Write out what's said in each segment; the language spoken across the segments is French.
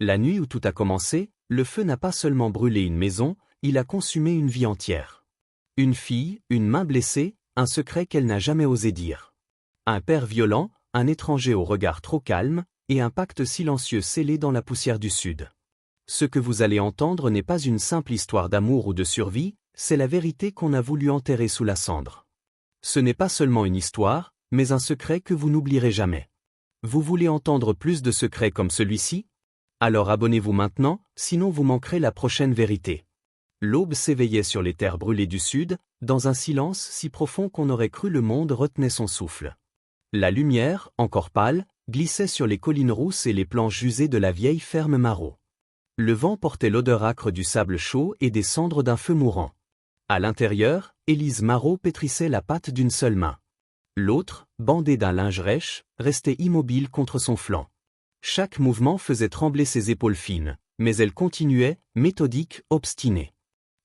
La nuit où tout a commencé, le feu n'a pas seulement brûlé une maison, il a consumé une vie entière. Une fille, une main blessée, un secret qu'elle n'a jamais osé dire. Un père violent, un étranger au regard trop calme, et un pacte silencieux scellé dans la poussière du Sud. Ce que vous allez entendre n'est pas une simple histoire d'amour ou de survie, c'est la vérité qu'on a voulu enterrer sous la cendre. Ce n'est pas seulement une histoire, mais un secret que vous n'oublierez jamais. Vous voulez entendre plus de secrets comme celui-ci? Alors abonnez-vous maintenant, sinon vous manquerez la prochaine vérité. L'aube s'éveillait sur les terres brûlées du Sud, dans un silence si profond qu'on aurait cru le monde retenait son souffle. La lumière, encore pâle, glissait sur les collines rousses et les planches usées de la vieille ferme Marot. Le vent portait l'odeur âcre du sable chaud et des cendres d'un feu mourant. À l'intérieur, Élise Marot pétrissait la pâte d'une seule main. L'autre, bandée d'un linge rêche, restait immobile contre son flanc. Chaque mouvement faisait trembler ses épaules fines, mais elle continuait, méthodique, obstinée.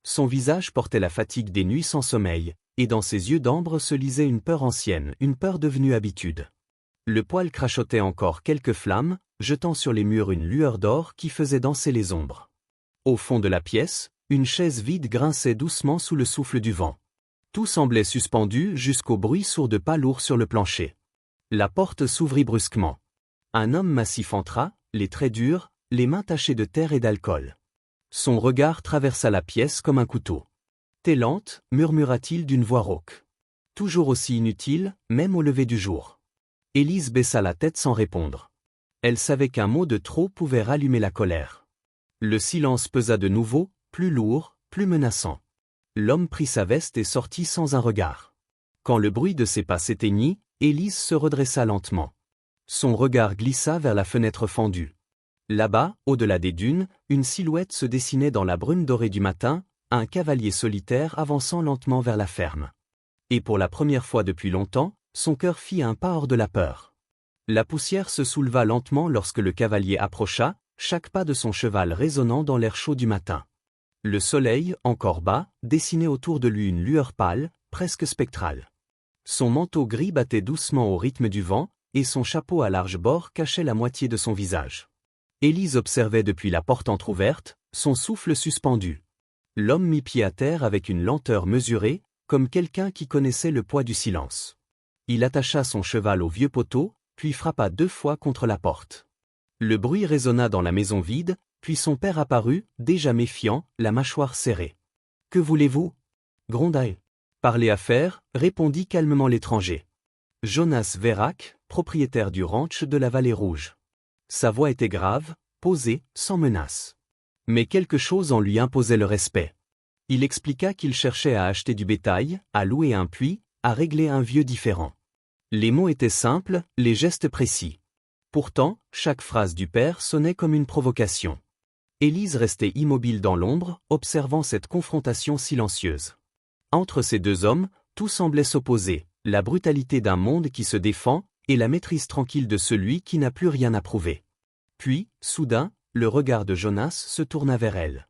Son visage portait la fatigue des nuits sans sommeil, et dans ses yeux d'ambre se lisait une peur ancienne, une peur devenue habitude. Le poêle crachotait encore quelques flammes, jetant sur les murs une lueur d'or qui faisait danser les ombres. Au fond de la pièce, une chaise vide grinçait doucement sous le souffle du vent. Tout semblait suspendu jusqu'au bruit sourd de pas lourds sur le plancher. La porte s'ouvrit brusquement. Un homme massif entra, les traits durs, les mains tachées de terre et d'alcool. Son regard traversa la pièce comme un couteau. « T'es lente » murmura-t-il d'une voix rauque. Toujours aussi inutile, même au lever du jour. Élise baissa la tête sans répondre. Elle savait qu'un mot de trop pouvait rallumer la colère. Le silence pesa de nouveau, plus lourd, plus menaçant. L'homme prit sa veste et sortit sans un regard. Quand le bruit de ses pas s'éteignit, Élise se redressa lentement. Son regard glissa vers la fenêtre fendue. Là-bas, au-delà des dunes, une silhouette se dessinait dans la brume dorée du matin, un cavalier solitaire avançant lentement vers la ferme. Et pour la première fois depuis longtemps, son cœur fit un pas hors de la peur. La poussière se souleva lentement lorsque le cavalier approcha, chaque pas de son cheval résonnant dans l'air chaud du matin. Le soleil, encore bas, dessinait autour de lui une lueur pâle, presque spectrale. Son manteau gris battait doucement au rythme du vent, et son chapeau à large bord cachait la moitié de son visage. Élise observait depuis la porte entr'ouverte, son souffle suspendu. L'homme mit pied à terre avec une lenteur mesurée, comme quelqu'un qui connaissait le poids du silence. Il attacha son cheval au vieux poteau, puis frappa 2 fois contre la porte. Le bruit résonna dans la maison vide, puis son père apparut, déjà méfiant, la mâchoire serrée. « Que voulez-vous » gronda-t-il. « Parler affaires » répondit calmement l'étranger. Jonas Vérac, propriétaire du ranch de la Vallée Rouge. Sa voix était grave, posée, sans menace. Mais quelque chose en lui imposait le respect. Il expliqua qu'il cherchait à acheter du bétail, à louer un puits, à régler un vieux différend. Les mots étaient simples, les gestes précis. Pourtant, chaque phrase du père sonnait comme une provocation. Élise restait immobile dans l'ombre, observant cette confrontation silencieuse. Entre ces deux hommes, tout semblait s'opposer, la brutalité d'un monde qui se défend, et la maîtrise tranquille de celui qui n'a plus rien à prouver. Puis, soudain, le regard de Jonas se tourna vers elle.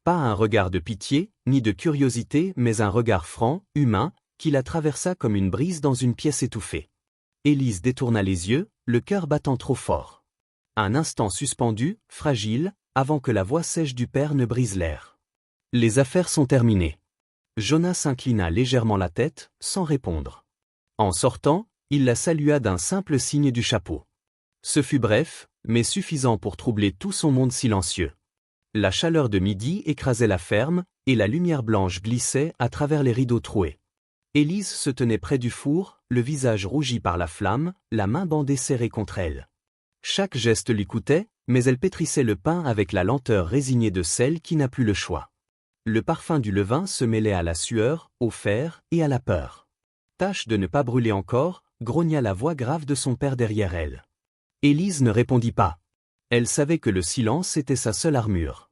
Pas un regard de pitié, ni de curiosité, mais un regard franc, humain, qui la traversa comme une brise dans une pièce étouffée. Élise détourna les yeux, le cœur battant trop fort. Un instant suspendu, fragile, avant que la voix sèche du père ne brise l'air. « Les affaires sont terminées. » Jonas inclina légèrement la tête, sans répondre. En sortant, il la salua d'un simple signe du chapeau. Ce fut bref, mais suffisant pour troubler tout son monde silencieux. La chaleur de midi écrasait la ferme, et la lumière blanche glissait à travers les rideaux troués. Élise se tenait près du four, le visage rougi par la flamme, la main bandée serrée contre elle. Chaque geste lui coûtait, mais elle pétrissait le pain avec la lenteur résignée de celle qui n'a plus le choix. Le parfum du levain se mêlait à la sueur, au fer et à la peur. Tâche de ne pas brûler encore, grogna la voix grave de son père derrière elle. Élise ne répondit pas. Elle savait que le silence était sa seule armure.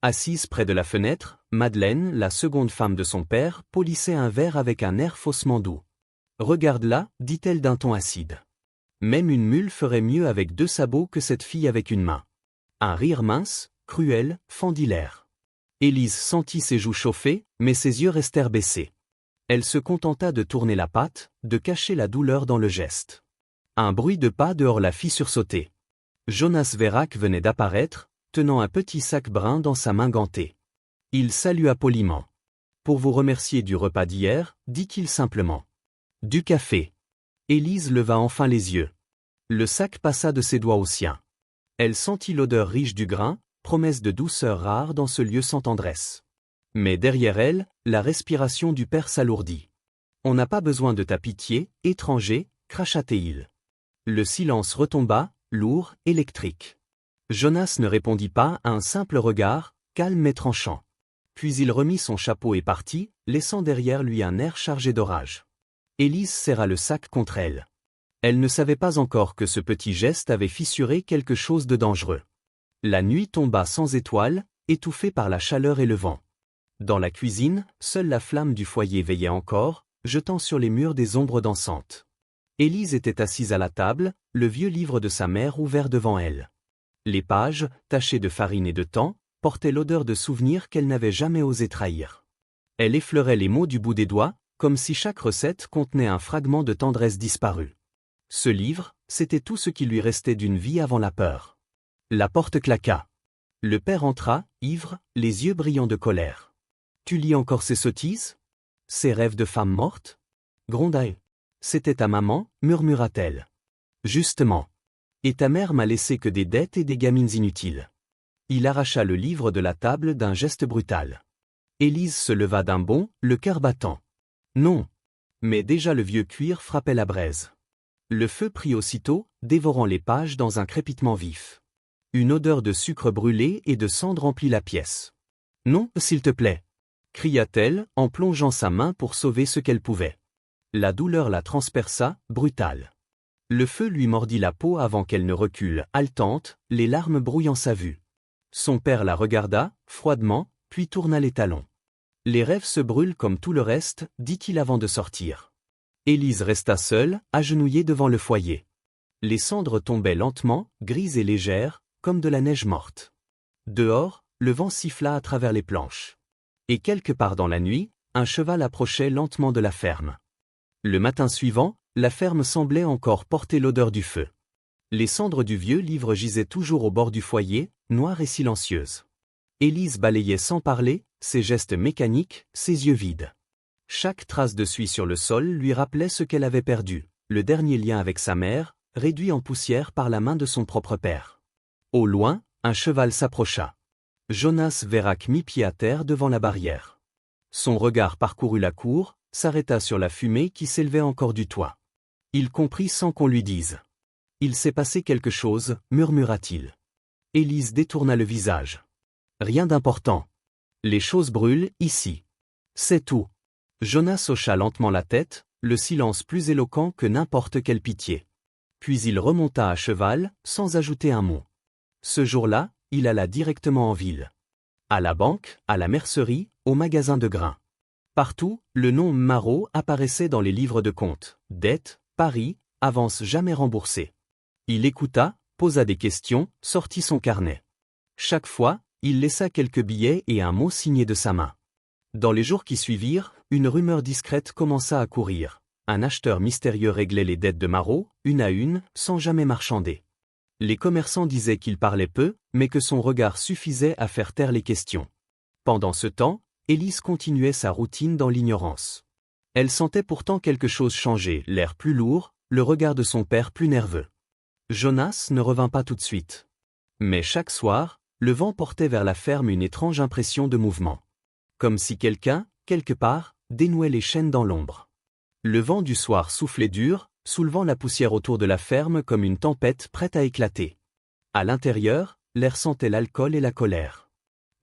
Assise près de la fenêtre, Madeleine, la seconde femme de son père, polissait un verre avec un air faussement doux. « Regarde-la » dit-elle d'un ton acide. Même une mule ferait mieux avec 2 sabots que cette fille avec une main. Un rire mince, cruel, fendit l'air. Élise sentit ses joues chauffer, mais ses yeux restèrent baissés. Elle se contenta de tourner la patte, de cacher la douleur dans le geste. Un bruit de pas dehors la fit sursauter. Jonas Vérac venait d'apparaître, tenant un petit sac brun dans sa main gantée. Il salua poliment. Pour vous remercier du repas d'hier, dit-il simplement. Du café. Élise leva enfin les yeux. Le sac passa de ses doigts aux siens. Elle sentit l'odeur riche du grain, promesse de douceur rare dans ce lieu sans tendresse. Mais derrière elle, la respiration du père s'alourdit. On n'a pas besoin de ta pitié, étranger, cracha-t-il. Le silence retomba, lourd, électrique. Jonas ne répondit pas à un simple regard, calme et tranchant. Puis il remit son chapeau et partit, laissant derrière lui un air chargé d'orage. Élise serra le sac contre elle. Elle ne savait pas encore que ce petit geste avait fissuré quelque chose de dangereux. La nuit tomba sans étoiles, étouffée par la chaleur et le vent. Dans la cuisine, seule la flamme du foyer veillait encore, jetant sur les murs des ombres dansantes. Élise était assise à la table, le vieux livre de sa mère ouvert devant elle. Les pages, tachées de farine et de temps, portaient l'odeur de souvenirs qu'elle n'avait jamais osé trahir. Elle effleurait les mots du bout des doigts, comme si chaque recette contenait un fragment de tendresse disparu. Ce livre, c'était tout ce qui lui restait d'une vie avant la peur. La porte claqua. Le père entra, ivre, les yeux brillants de colère. « Tu lis encore ces sottises ? Ces rêves de femme morte ?» gronda-t-elle. « C'était ta maman, murmura-t-elle. Justement. Et ta mère m'a laissé que des dettes et des gamines inutiles. » Il arracha le livre de la table d'un geste brutal. Élise se leva d'un bond, le cœur battant. Non. Mais déjà le vieux cuir frappait la braise. Le feu prit aussitôt, dévorant les pages dans un crépitement vif. Une odeur de sucre brûlé et de cendre remplit la pièce. « Non, s'il te plaît !» cria-t-elle, en plongeant sa main pour sauver ce qu'elle pouvait. La douleur la transperça, brutale. Le feu lui mordit la peau avant qu'elle ne recule, haletante, les larmes brouillant sa vue. Son père la regarda, froidement, puis tourna les talons. « Les rêves se brûlent comme tout le reste, dit-il avant de sortir. » Élise resta seule, agenouillée devant le foyer. Les cendres tombaient lentement, grises et légères, comme de la neige morte. Dehors, le vent siffla à travers les planches. Et quelque part dans la nuit, un cheval approchait lentement de la ferme. Le matin suivant, la ferme semblait encore porter l'odeur du feu. Les cendres du vieux livre gisaient toujours au bord du foyer, noires et silencieuses. Élise balayait sans parler, ses gestes mécaniques, ses yeux vides. Chaque trace de suie sur le sol lui rappelait ce qu'elle avait perdu, le dernier lien avec sa mère, réduit en poussière par la main de son propre père. Au loin, un cheval s'approcha. Jonas Vérac mit pied à terre devant la barrière. Son regard parcourut la cour, s'arrêta sur la fumée qui s'élevait encore du toit. Il comprit sans qu'on lui dise. « Il s'est passé quelque chose », murmura-t-il. Élise détourna le visage. « Rien d'important. Les choses brûlent, ici. C'est tout. » Jonas hocha lentement la tête, le silence plus éloquent que n'importe quelle pitié. Puis il remonta à cheval, sans ajouter un mot. Ce jour-là, il alla directement en ville. À la banque, à la mercerie, au magasin de grains. Partout, le nom Marot apparaissait dans les livres de compte. Dettes, paris, avances jamais remboursées. Il écouta, posa des questions, sortit son carnet. Chaque fois, il laissa quelques billets et un mot signé de sa main. Dans les jours qui suivirent, une rumeur discrète commença à courir. Un acheteur mystérieux réglait les dettes de Marot, une à une, sans jamais marchander. Les commerçants disaient qu'il parlait peu, mais que son regard suffisait à faire taire les questions. Pendant ce temps, Élise continuait sa routine dans l'ignorance. Elle sentait pourtant quelque chose changer, l'air plus lourd, le regard de son père plus nerveux. Jonas ne revint pas tout de suite. Mais chaque soir, le vent portait vers la ferme une étrange impression de mouvement. Comme si quelqu'un, quelque part, dénouait les chaînes dans l'ombre. Le vent du soir soufflait dur, soulevant la poussière autour de la ferme comme une tempête prête à éclater. À l'intérieur, l'air sentait l'alcool et la colère.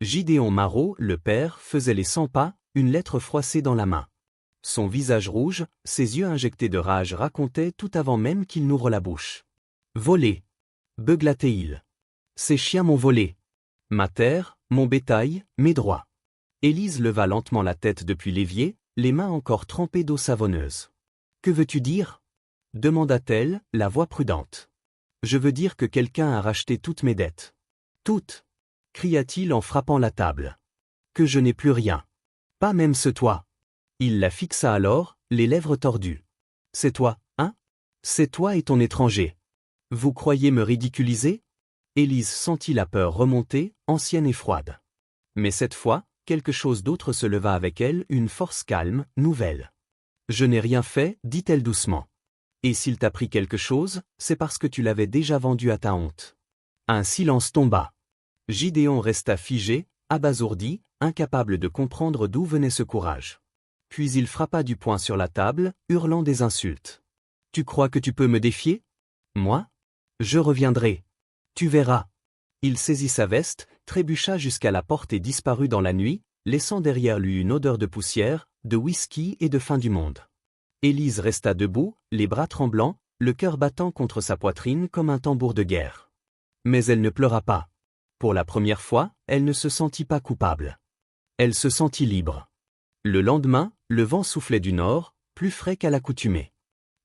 Gideon Marot, le père, faisait les 100 pas, une lettre froissée dans la main. Son visage rouge, ses yeux injectés de rage racontaient tout avant même qu'il n'ouvre la bouche. « Volé !» beugla-t-il. « Ces chiens m'ont volé. Ma terre, mon bétail, mes droits. » Élise leva lentement la tête depuis l'évier, les mains encore trempées d'eau savonneuse. « Que veux-tu dire ?» demanda-t-elle, la voix prudente. « Je veux dire que quelqu'un a racheté toutes mes dettes. »« Toutes !» cria-t-il en frappant la table. « Que je n'ai plus rien. Pas même ce toit. » Il la fixa alors, les lèvres tordues. « C'est toi, hein ? C'est toi et ton étranger. Vous croyez me ridiculiser ? Élise sentit la peur remonter, ancienne et froide. Mais cette fois, quelque chose d'autre se leva avec elle, une force calme, nouvelle. « Je n'ai rien fait, dit-elle doucement. Et s'il t'a pris quelque chose, c'est parce que tu l'avais déjà vendu à ta honte. » Un silence tomba. Gideon resta figé, abasourdi, incapable de comprendre d'où venait ce courage. Puis il frappa du poing sur la table, hurlant des insultes. « Tu crois que tu peux me défier? Moi? Je reviendrai. Tu verras. » Il saisit sa veste, trébucha jusqu'à la porte et disparut dans la nuit, laissant derrière lui une odeur de poussière, de whisky et de fin du monde. Élise resta debout, les bras tremblants, le cœur battant contre sa poitrine comme un tambour de guerre. Mais elle ne pleura pas. Pour la première fois, elle ne se sentit pas coupable. Elle se sentit libre. Le lendemain, le vent soufflait du nord, plus frais qu'à l'accoutumée.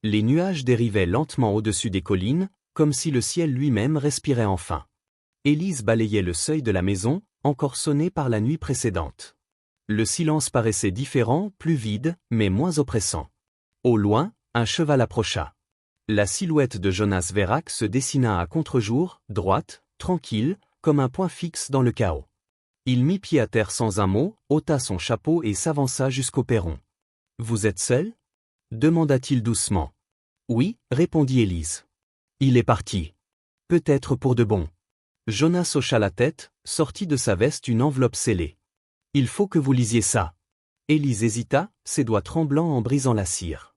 Les nuages dérivaient lentement au-dessus des collines, comme si le ciel lui-même respirait enfin. Élise balayait le seuil de la maison, encore sonné par la nuit précédente. Le silence paraissait différent, plus vide, mais moins oppressant. Au loin, un cheval approcha. La silhouette de Jonas Vérac se dessina à contre-jour, droite, tranquille, comme un point fixe dans le chaos. Il mit pied à terre sans un mot, ôta son chapeau et s'avança jusqu'au perron. « Vous êtes seul » demanda-t-il doucement. « Oui, répondit Élise. Il est parti. Peut-être pour de bon. » Jonas hocha la tête, sortit de sa veste une enveloppe scellée. « Il faut que vous lisiez ça. » Élise hésita, ses doigts tremblants en brisant la cire.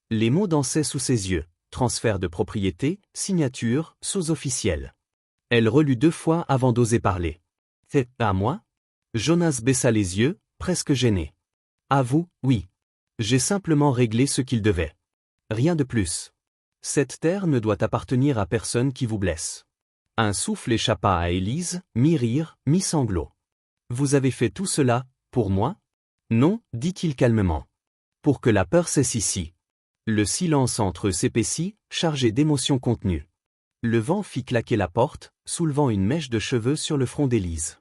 Les mots dansaient sous ses yeux, transfert de propriété, signature, chose officielle. Elle relut 2 fois avant d'oser parler. « C'est à moi » Jonas baissa les yeux, presque gêné. « À vous, oui. J'ai simplement réglé ce qu'il devait. Rien de plus. Cette terre ne doit appartenir à personne qui vous blesse. » Un souffle échappa à Élise, mi-rire, mi-sanglot. « Vous avez fait tout cela, pour moi ? » « Non, dit-il calmement. Pour que la peur cesse ici. » Le silence entre eux s'épaissit, chargé d'émotions contenues. Le vent fit claquer la porte, soulevant une mèche de cheveux sur le front d'Élise.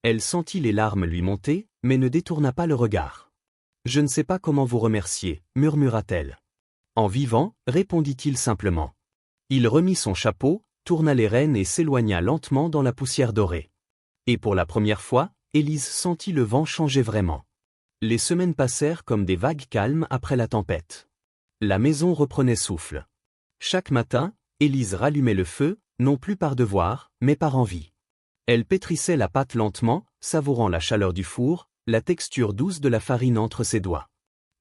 Elle sentit les larmes lui monter, mais ne détourna pas le regard. « Je ne sais pas comment vous remercier, » murmura-t-elle. « En vivant, répondit-il simplement. Il remit son chapeau, tourna les rênes et s'éloigna lentement dans la poussière dorée. Et pour la première fois, Élise sentit le vent changer vraiment. Les semaines passèrent comme des vagues calmes après la tempête. La maison reprenait souffle. Chaque matin, Élise rallumait le feu, non plus par devoir, mais par envie. Elle pétrissait la pâte lentement, savourant la chaleur du four, la texture douce de la farine entre ses doigts.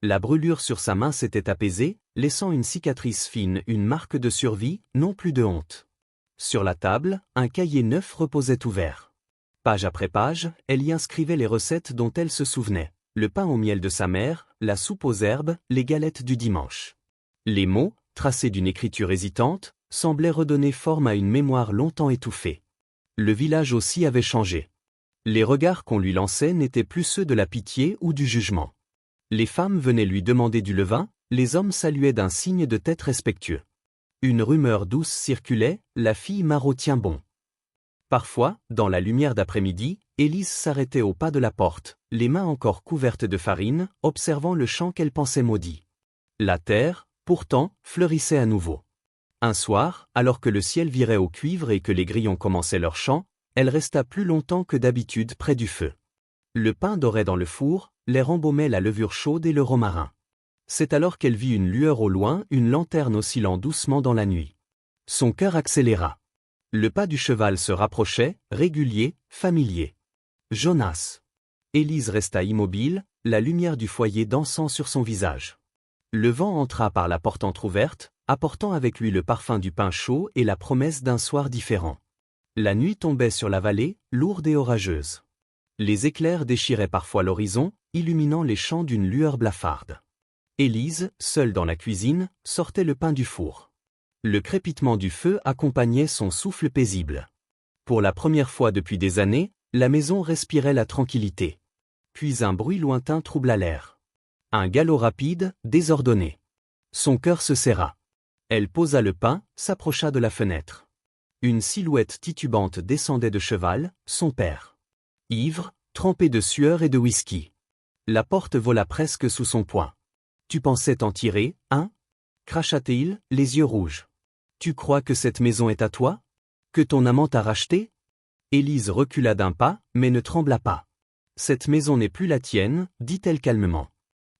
La brûlure sur sa main s'était apaisée, laissant une cicatrice fine, une marque de survie, non plus de honte. Sur la table, un cahier neuf reposait ouvert. Page après page, elle y inscrivait les recettes dont elle se souvenait. Le pain au miel de sa mère, la soupe aux herbes, les galettes du dimanche. Les mots, tracés d'une écriture hésitante, semblaient redonner forme à une mémoire longtemps étouffée. Le village aussi avait changé. Les regards qu'on lui lançait n'étaient plus ceux de la pitié ou du jugement. Les femmes venaient lui demander du levain, les hommes saluaient d'un signe de tête respectueux. Une rumeur douce circulait, la fille Marot tient bon. Parfois, dans la lumière d'après-midi, Élise s'arrêtait au pas de la porte, les mains encore couvertes de farine, observant le champ qu'elle pensait maudit. La terre, pourtant, fleurissait à nouveau. Un soir, alors que le ciel virait au cuivre et que les grillons commençaient leur chant, elle resta plus longtemps que d'habitude près du feu. Le pain dorait dans le four, l'air embaumait la levure chaude et le romarin. C'est alors qu'elle vit une lueur au loin, une lanterne oscillant doucement dans la nuit. Son cœur accéléra. Le pas du cheval se rapprochait, régulier, familier. Jonas. Élise resta immobile, la lumière du foyer dansant sur son visage. Le vent entra par la porte entr'ouverte, apportant avec lui le parfum du pain chaud et la promesse d'un soir différent. La nuit tombait sur la vallée, lourde et orageuse. Les éclairs déchiraient parfois l'horizon, illuminant les champs d'une lueur blafarde. Élise, seule dans la cuisine, sortait le pain du four. Le crépitement du feu accompagnait son souffle paisible. Pour la première fois depuis des années, la maison respirait la tranquillité. Puis un bruit lointain troubla l'air. Un galop rapide, désordonné. Son cœur se serra. Elle posa le pain, s'approcha de la fenêtre. Une silhouette titubante descendait de cheval, son père. Ivre, trempé de sueur et de whisky. La porte vola presque sous son poing. « Tu pensais t'en tirer, hein » cracha-t-il, les yeux rouges. « Tu crois que cette maison est à toi » Que ton amant t'a racheté? Élise recula d'un pas, mais ne trembla pas. Cette maison n'est plus la tienne, dit-elle calmement.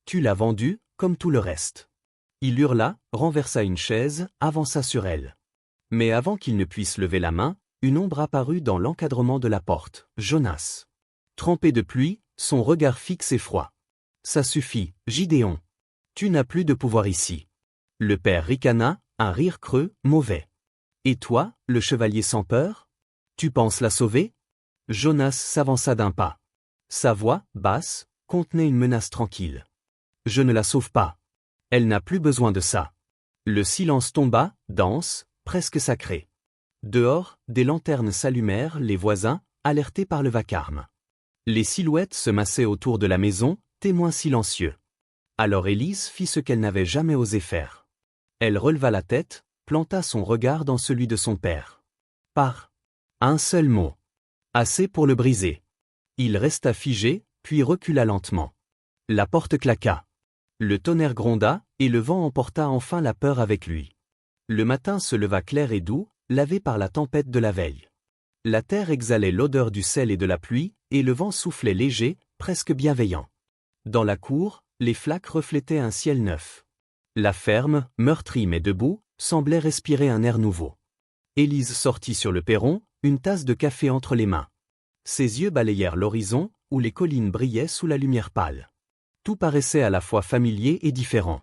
Tu l'as vendue, comme tout le reste. Il hurla, renversa une chaise, avança sur elle. Mais avant qu'il ne puisse lever la main, une ombre apparut dans l'encadrement de la porte, Jonas. Trempé de pluie, son regard fixe et froid. Ça suffit, Gideon. Tu n'as plus de pouvoir ici. Le père ricana, un rire creux, mauvais. Et toi, le chevalier sans peur? Tu penses la sauver? Jonas s'avança d'un pas. Sa voix, basse, contenait une menace tranquille. Je ne la sauve pas. Elle n'a plus besoin de ça. Le silence tomba, dense, presque sacré. Dehors, des lanternes s'allumèrent, les voisins, alertés par le vacarme. Les silhouettes se massaient autour de la maison, témoins silencieux. Alors Élise fit ce qu'elle n'avait jamais osé faire. Elle releva la tête, planta son regard dans celui de son père. Par un seul mot. Assez pour le briser. Il resta figé, puis recula lentement. La porte claqua. Le tonnerre gronda, et le vent emporta enfin la peur avec lui. Le matin se leva clair et doux, lavé par la tempête de la veille. La terre exhalait l'odeur du sel et de la pluie, et le vent soufflait léger, presque bienveillant. Dans la cour, les flaques reflétaient un ciel neuf. La ferme, meurtrie mais debout, semblait respirer un air nouveau. Élise sortit sur le perron, une tasse de café entre les mains. Ses yeux balayèrent l'horizon, où les collines brillaient sous la lumière pâle. Tout paraissait à la fois familier et différent.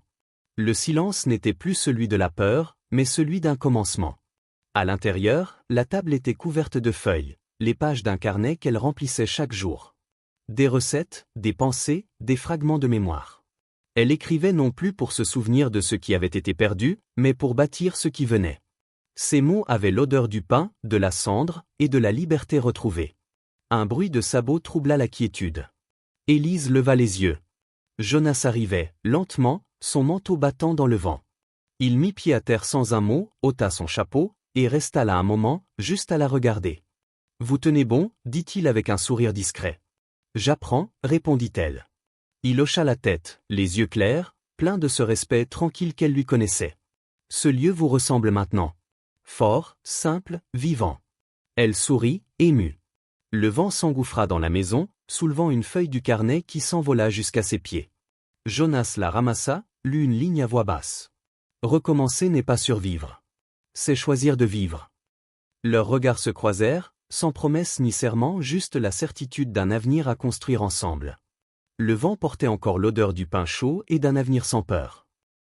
Le silence n'était plus celui de la peur, mais celui d'un commencement. À l'intérieur, la table était couverte de feuilles, les pages d'un carnet qu'elle remplissait chaque jour. Des recettes, des pensées, des fragments de mémoire. Elle écrivait non plus pour se souvenir de ce qui avait été perdu, mais pour bâtir ce qui venait. Ces mots avaient l'odeur du pain, de la cendre, et de la liberté retrouvée. Un bruit de sabots troubla la quiétude. Élise leva les yeux. Jonas arrivait, lentement, son manteau battant dans le vent. Il mit pied à terre sans un mot, ôta son chapeau, et resta là un moment, juste à la regarder. « Vous tenez bon » dit-il avec un sourire discret. « J'apprends » répondit-elle. Il hocha la tête, les yeux clairs, pleins de ce respect tranquille qu'elle lui connaissait. « Ce lieu vous ressemble maintenant. Fort, simple, vivant. » Elle sourit, émue. Le vent s'engouffra dans la maison, soulevant une feuille du carnet qui s'envola jusqu'à ses pieds. Jonas la ramassa, lut une ligne à voix basse. Recommencer n'est pas survivre. C'est choisir de vivre. Leurs regards se croisèrent, sans promesse ni serment, juste la certitude d'un avenir à construire ensemble. Le vent portait encore l'odeur du pain chaud et d'un avenir sans peur.